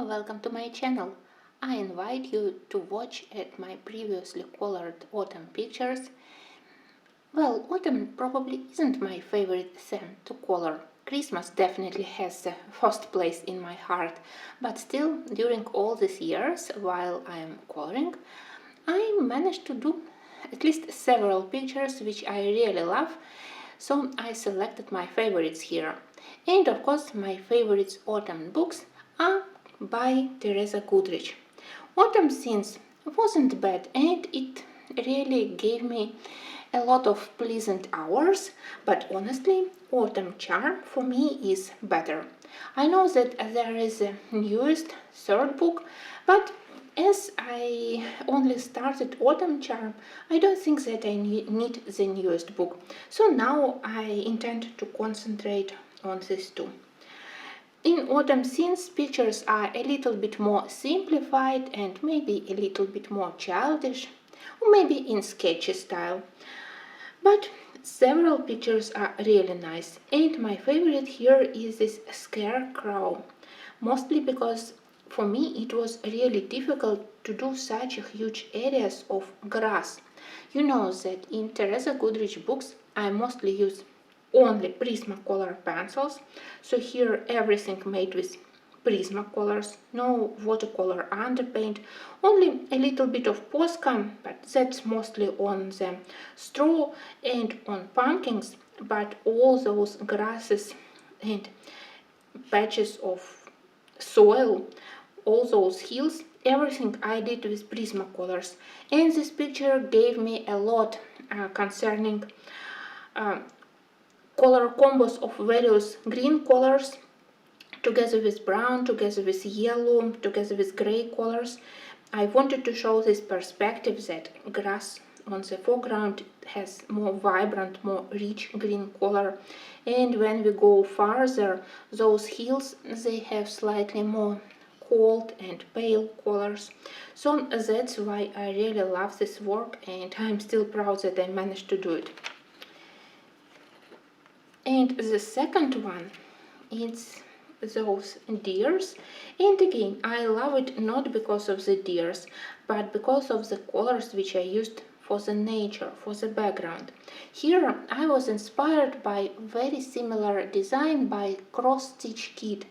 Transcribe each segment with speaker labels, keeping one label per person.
Speaker 1: Welcome to my channel. I invite you to watch at my previously colored autumn pictures. Well, autumn probably isn't my favorite theme to color. Christmas definitely has the first place in my heart, but still, during all these years while I am coloring, I managed to do at least several pictures which I really love, so I selected my favorites here. And of course, my favorites autumn books are by Teresa Goodrich. Autumn Scenes wasn't bad and it really gave me a lot of pleasant hours, but honestly, Autumn Charm for me is better. I know that there is a newest third book, but as I only started Autumn Charm, I don't think that I need the newest book. So now I intend to concentrate on these two. In Autumn Scenes, pictures are a little bit more simplified and maybe a little bit more childish, or maybe in sketchy style. But several pictures are really nice, and my favorite here is this scarecrow, mostly because for me it was really difficult to do such huge areas of grass. You know that in Teresa Goodrich books I mostly use only Prismacolor pencils, so here everything made with Prismacolors, no watercolor underpaint, only a little bit of Posca, but that's mostly on the straw and on pumpkins, but all those grasses and patches of soil, all those hills, everything I did with Prismacolors. And this picture gave me a lot concerning color combos of various green colors together with brown, together with yellow, together with gray colors. I wanted to show this perspective that grass on the foreground has more vibrant, more rich green color, and when we go farther, those hills, they have slightly more cold and pale colors. So that's why I really love this work, and I'm still proud that I managed to do it. And the second one is those deers, and again I love it not because of the deers but because of the colors which I used for the nature, for the background. Here I was inspired by very similar design by Cross Stitch Kit.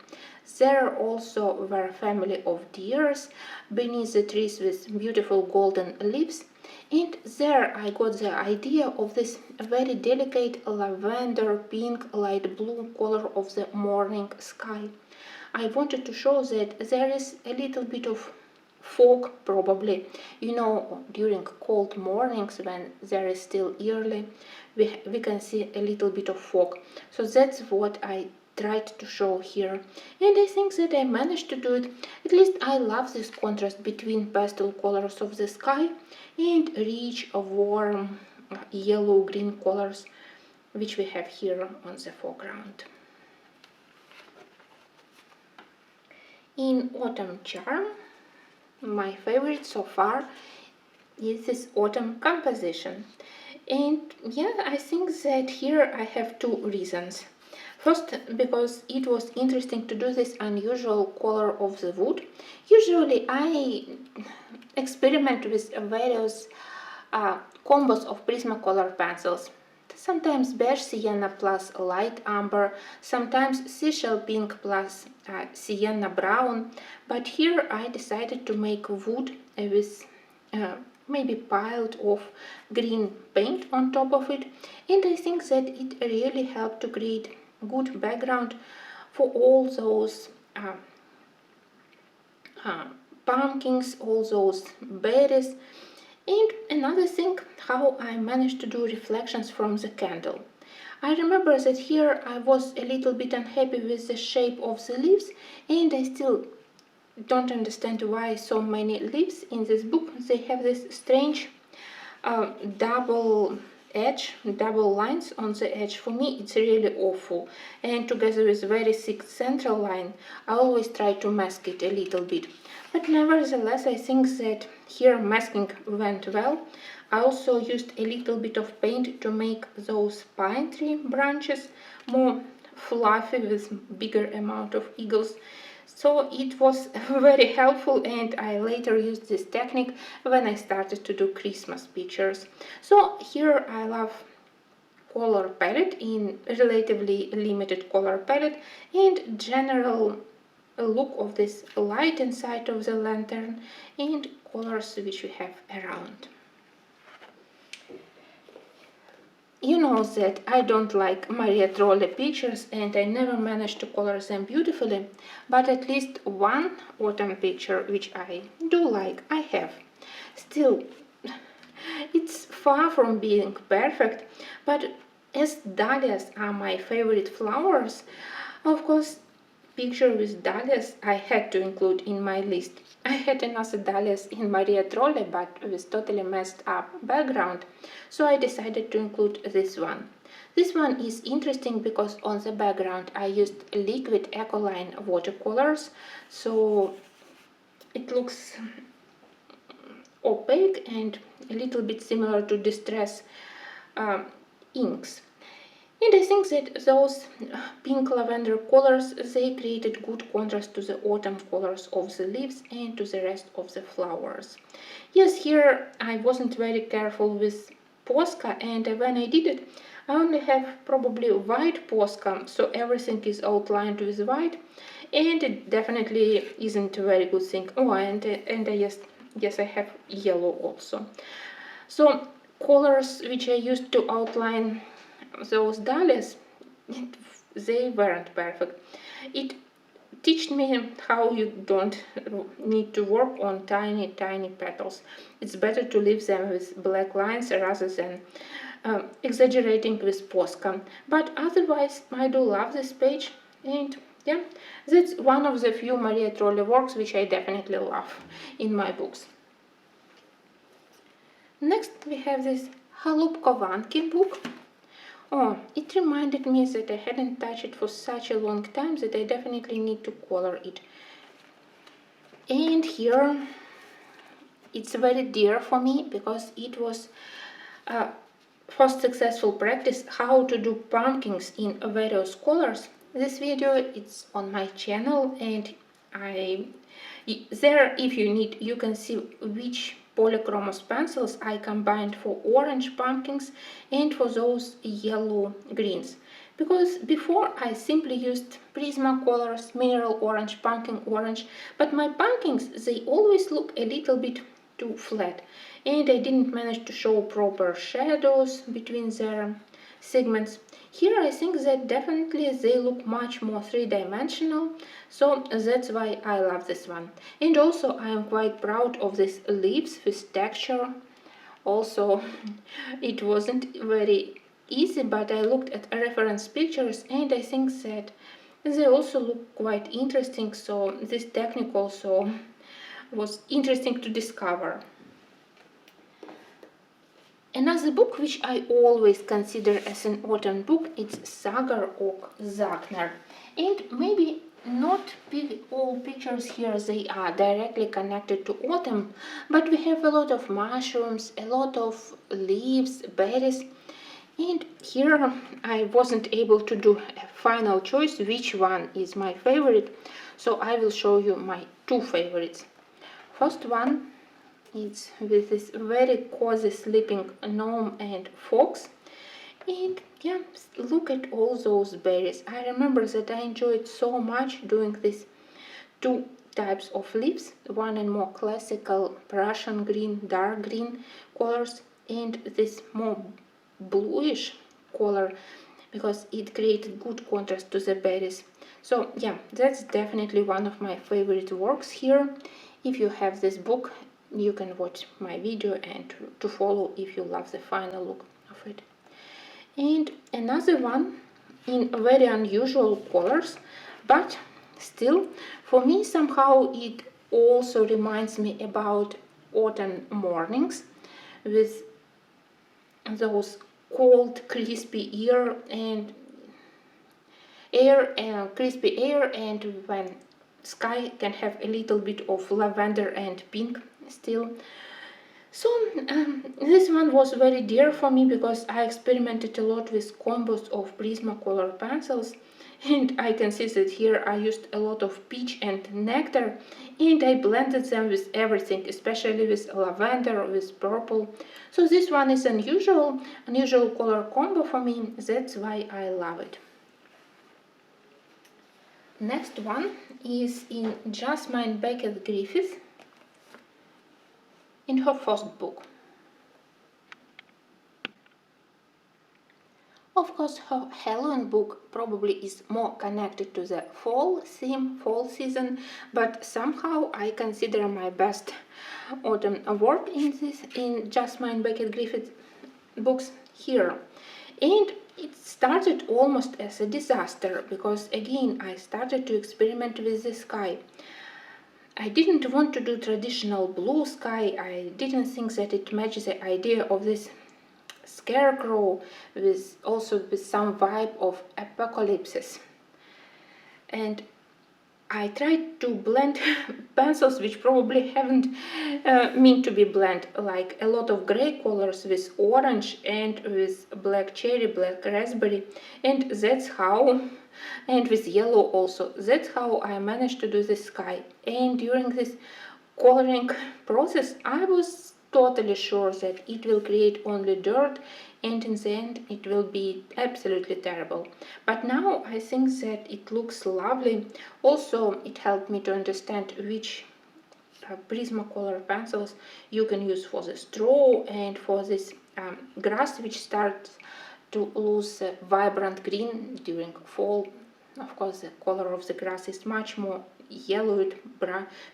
Speaker 1: There also were a family of deers beneath the trees with beautiful golden leaves, and there I got the idea of this very delicate lavender pink light blue color of the morning sky. I wanted to show that there is a little bit of fog probably, you know, during cold mornings when there is still early, we can see a little bit of fog. So that's what I tried to show here, and I think that I managed to do it. At least I love this contrast between pastel colors of the sky and rich, warm yellow-green colors which we have here on the foreground. In Autumn Charm, my favorite so far is this autumn composition, and yeah, I think that here I have two reasons. First, because it was interesting to do this unusual color of the wood. Usually I experiment with various combos of Prismacolor pencils. Sometimes beige sienna plus light amber, sometimes seashell pink plus sienna brown, but here I decided to make wood with maybe piled off green paint on top of it, and I think that it really helped to create good background for all those pumpkins, all those berries. And another thing, how I managed to do reflections from the candle. I remember that here I was a little bit unhappy with the shape of the leaves, and I still don't understand why so many leaves in this book, they have this strange double edge, double lines on the edge. For me it's really awful, and together with very thick central line I always try to mask it a little bit, but nevertheless I think that here masking went well. I also used a little bit of paint to make those pine tree branches more fluffy with bigger amount of eagles. So it was very helpful, and I later used this technique when I started to do Christmas pictures. So here I love color palette in relatively limited color palette and general look of this light inside of the lantern and colors which we have around. You know that I don't like Maria Trolle pictures and I never managed to color them beautifully, but at least one autumn picture which I do like I have. Still, it's far from being perfect, but as dahlias are my favorite flowers, of course, picture with dahlias I had to include in my list. I had another dahlias in Maria Trolle, but with totally messed up background, so I decided to include this one. This one is interesting because on the background I used liquid Ecoline watercolors, so it looks opaque and a little bit similar to distress inks. And I think that those pink lavender colors, they created good contrast to the autumn colors of the leaves and to the rest of the flowers. Yes, here I wasn't very careful with Posca, and when I did it, I only have probably white Posca, so everything is outlined with white, and it definitely isn't a very good thing. Oh, and yes, I have yellow also. So colors which I used to outline those dahlias, they weren't perfect. It taught me how you don't need to work on tiny petals. It's better to leave them with black lines rather than exaggerating with Posca. But otherwise, I do love this page, and yeah, that's one of the few Maria Trolle works which I definitely love in my books. Next we have this Kolorowanka book. Oh, it reminded me that I hadn't touched it for such a long time that I definitely need to color it. And here it's very dear for me because it was first successful practice how to do pumpkins in various colors. This video it's on my channel, and there, if you need, you can see which polychromos pencils I combined for orange pumpkins and for those yellow greens. Because before I simply used Prismacolors, mineral orange, pumpkin orange, but my pumpkins, they always look a little bit too flat, and I didn't manage to show proper shadows between their segments. Here I think that definitely they look much more three-dimensional, so that's why I love this one. And also I am quite proud of these leaves with texture. Also, it wasn't very easy, but I looked at reference pictures and I think that they also look quite interesting, so this technique also was interesting to discover. Another book which I always consider as an autumn book is Sagar och Zagner, and maybe not all pictures here they are directly connected to autumn, but we have a lot of mushrooms, a lot of leaves, berries, and here I wasn't able to do a final choice which one is my favorite, so I will show you my two favorites. First one, it's with this very cozy sleeping gnome and fox, and yeah, look at all those berries. I remember that I enjoyed so much doing these two types of leaves, one in more classical Prussian green, dark green colors, and this more bluish color because it created good contrast to the berries. So yeah, that's definitely one of my favorite works here. If you have this book, you can watch my video and to follow if you love the final look of it. And another one in very unusual colors, but still for me somehow it also reminds me about autumn mornings with those cold crispy crispy air, and when sky can have a little bit of lavender and pink still. So this one was very dear for me because I experimented a lot with combos of Prismacolor pencils, And I can see that here I used a lot of peach and nectar, and I blended them with everything, especially with lavender, with purple. So this one is unusual color combo for me. That's why I love it. Next one is in Jasmine Beckett Griffith in her first book. Of course, her Halloween book probably is more connected to the fall theme, fall season, but somehow I consider my best autumn work in Jasmine Beckett Griffith books here. And it started almost as a disaster because again I started to experiment with the sky. I didn't want to do traditional blue sky. I didn't think that it matches the idea of this scarecrow with some vibe of apocalypse. And I tried to blend pencils which probably haven't meant to be blend, like a lot of gray colors with orange and with black cherry, black raspberry, and that's how, and with yellow also, that's how I managed to do the sky. And during this coloring process I was totally sure that it will create only dirt, and in the end it will be absolutely terrible. But now I think that it looks lovely. Also, it helped me to understand which Prismacolor pencils you can use for the straw and for this grass which starts to lose vibrant green during fall. Of course, the color of the grass is much more yellowed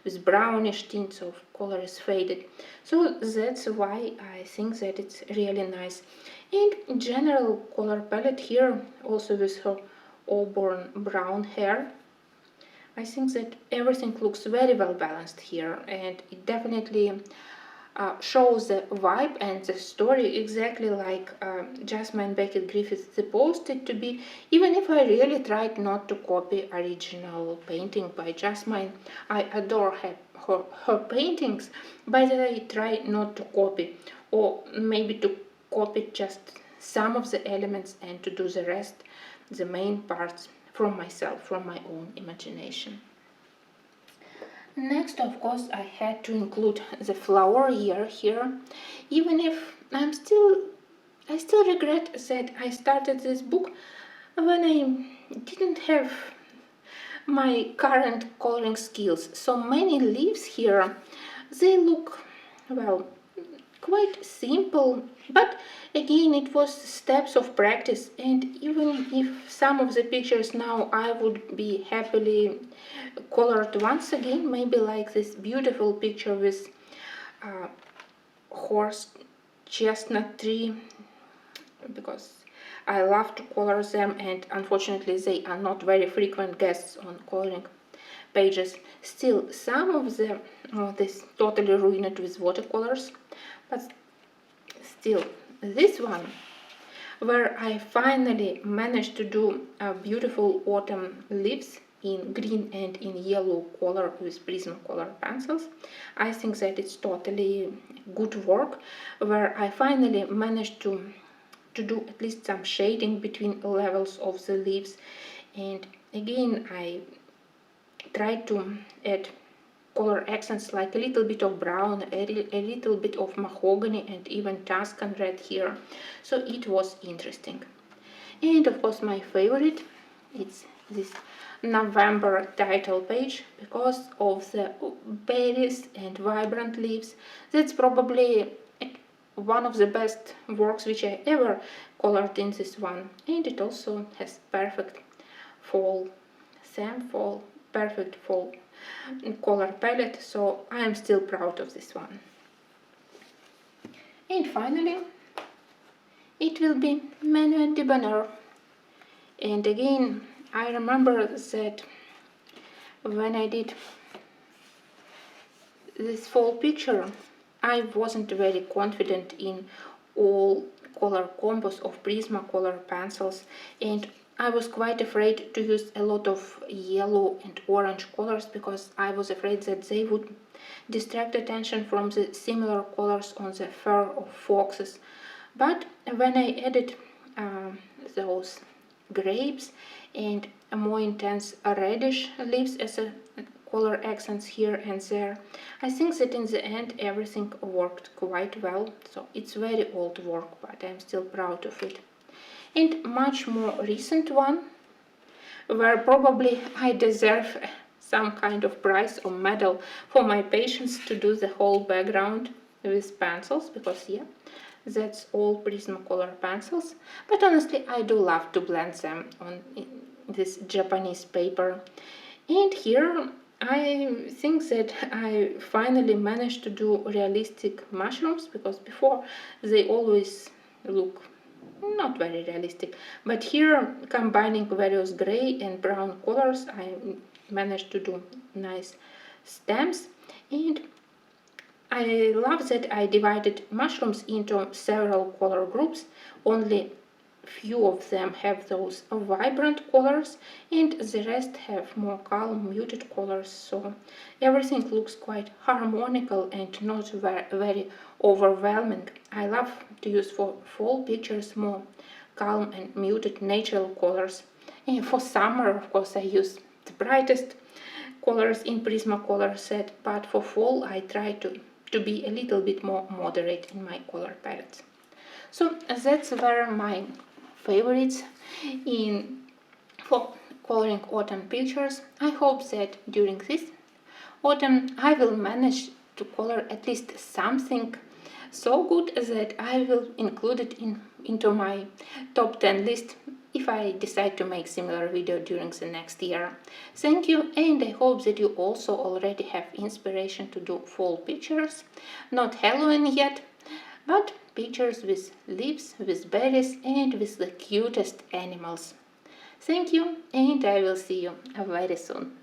Speaker 1: with brownish tints of color is faded. So that's why I think that it's really nice. And general color palette here, also with her auburn brown hair, I think that everything looks very well balanced here, and it definitely shows the vibe and the story exactly like Jasmine Beckett Griffith supposed it to be, even if I really tried not to copy original painting by Jasmine. I adore her paintings, but I try not to copy, or maybe to copy just some of the elements and to do the rest, the main parts, from myself, from my own imagination. Next, of course, I had to include the flower year here, even if I still regret that I started this book when I didn't have my current coloring skills. So many leaves here, they look, well, quite simple, but again it was steps of practice, and even if some of the pictures now I would be happily colored once again, maybe like this beautiful picture with horse chestnut tree, because I love to color them, and unfortunately they are not very frequent guests on coloring pages. Still, some of them this totally ruined with watercolors, but still, this one, where I finally managed to do beautiful autumn leaves in green and in yellow color with Prismacolor pencils, I think that it's totally good work, where I finally managed to do at least some shading between levels of the leaves. And again, I tried to add color accents like a little bit of brown, a little bit of mahogany, and even Tuscan red here. So it was interesting. And of course my favorite, it's this November title page, because of the berries and vibrant leaves. That's probably one of the best works which I ever colored in this one. And it also has perfect fall theme, perfect fall color palette, so I am still proud of this one. And finally, it will be Manuel de Bonheur. And again, I remember that when I did this fall picture, I wasn't very confident in all color combos of Prismacolor pencils, and I was quite afraid to use a lot of yellow and orange colors because I was afraid that they would distract attention from the similar colors on the fur of foxes. But when I added those grapes and more intense reddish leaves as a color accents here and there. I think that in the end everything worked quite well, so it's very old work, but I'm still proud of it. And much more recent one, where probably I deserve some kind of prize or medal for my patience to do the whole background with pencils, because yeah, that's all Prismacolor pencils. But honestly, I do love to blend them on this Japanese paper. And here I think that I finally managed to do realistic mushrooms, because before they always look not very realistic. But here, combining various gray and brown colors, I managed to do nice stems. And I love that I divided mushrooms into several color groups. Only few of them have those vibrant colors, and the rest have more calm, muted colors, so everything looks quite harmonical and not very overwhelming. I love to use for fall pictures more calm and muted natural colors. And for summer, of course, I use the brightest colors in Prismacolor set, but for fall I try to be a little bit more moderate in my color palettes. So that's were my favorites for coloring autumn pictures. I hope that during this autumn I will manage to color at least something so good that I will include it into my top 10 list if I decide to make similar video during the next year. Thank you, and I hope that you also already have inspiration to do fall pictures. Not Halloween yet, but pictures with leaves, with berries, and with the cutest animals. Thank you, and I will see you very soon.